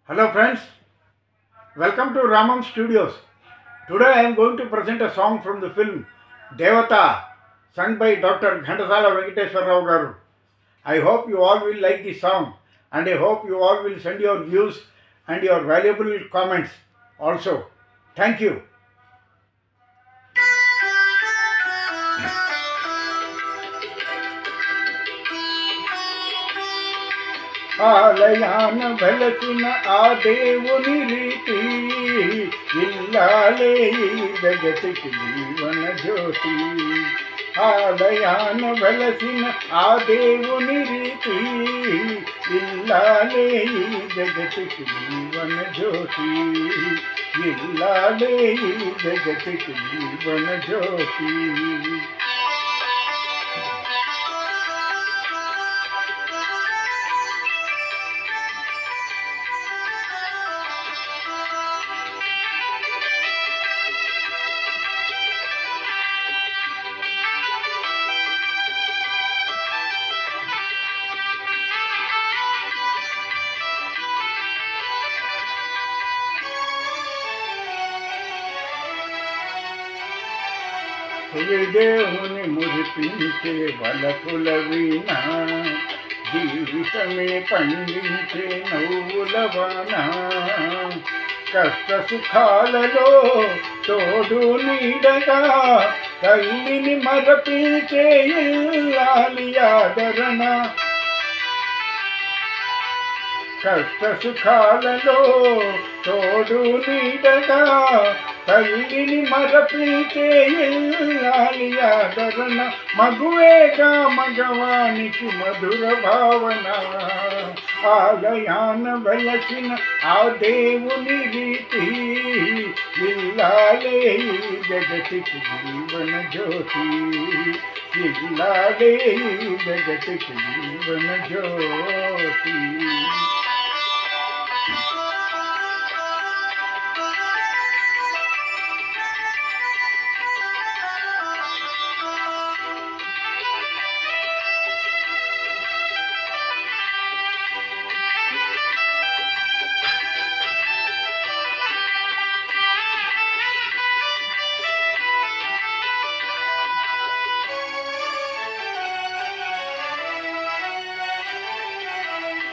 Hello friends, welcome to Ramam Studios. Today I am going to present a song from the film Devata, sung by Dr. Ghantasala Venkateswara Rao Garu. I hope you all will like this song and I hope you all will send your views and your valuable comments also. Thank you. ఆలయాన వెలసిన ఆ దేవుని రీతి ఇల్లాలే జగతికి జీవన జ్యోతి. ఆలయాన వెలసిన ఆ దేవుని రీతి ఇల్లాలే జగతికి జీవన జ్యోతి. ఇల్లాలే జగతికి జీవన జ్యోతి. దేవుని మురిపించే వలపుల వీణ, జీవితమే పండించే నవ్వుల వాన. కష్ట సుఖాలలో తోడు నీడగా తల్లిని మరపించే ఇల్లాలి ఆదరణ. కష్ట సుఖాలలో తోడు నీడగా తల్లిని మరపించే ఇల్లాలి ఆదరణ. మగువేగా మగవానికి మధుర భావన. ఆలయాన వెలసిన ఆ దేవుని రీతి ఇల్లాలే జగతికి జీవన జ్యోతి. ఇల్లాలే జగతికి జీవన జ్యోతి.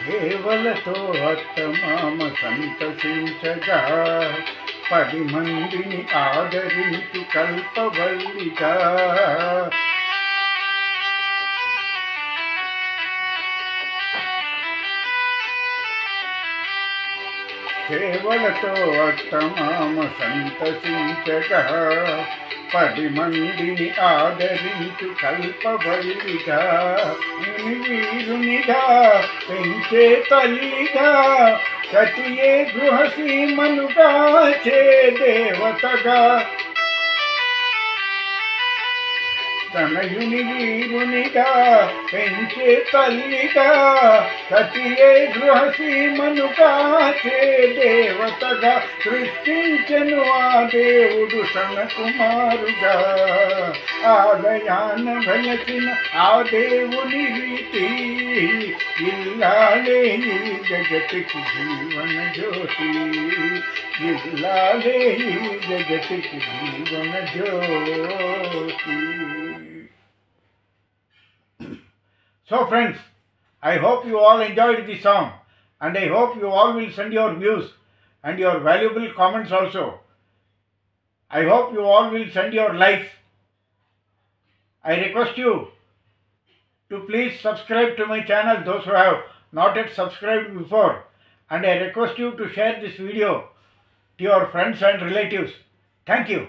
సేవలతో అత్తమామ సంతసించగా 10 మందిని ఆదరించు కల్పవల్లిగా. సేవలతో అత్తమామ సంతసించగా 10 మందిని ఆదరించు కల్పవల్లిగా. వీరునిగా పెంచే తల్లిగా కటియే గృహసీమనుగా చే దేవతగా. తనయుని వీరునిగా పెంచే తల్లిగా కటియే గృహసీమనుగా చే దేవతగా. సృష్టించెను ఆ దేవుడు తన కుమారుగా. ఆలయాన వెలసిన ఆ దేవుని రీతి ఇల్లాలే జగతికి జీవన జ్యోతి. ఇల్లాలే జగతికి Jeevan Jyoti. So friends, I hope you all enjoyed the song and I hope you all will send your views and your valuable comments also. I hope you all will send your likes. I request you to please subscribe to my channel, those who have not yet subscribed before, and I request you to share this video to your friends and relatives. Thank you.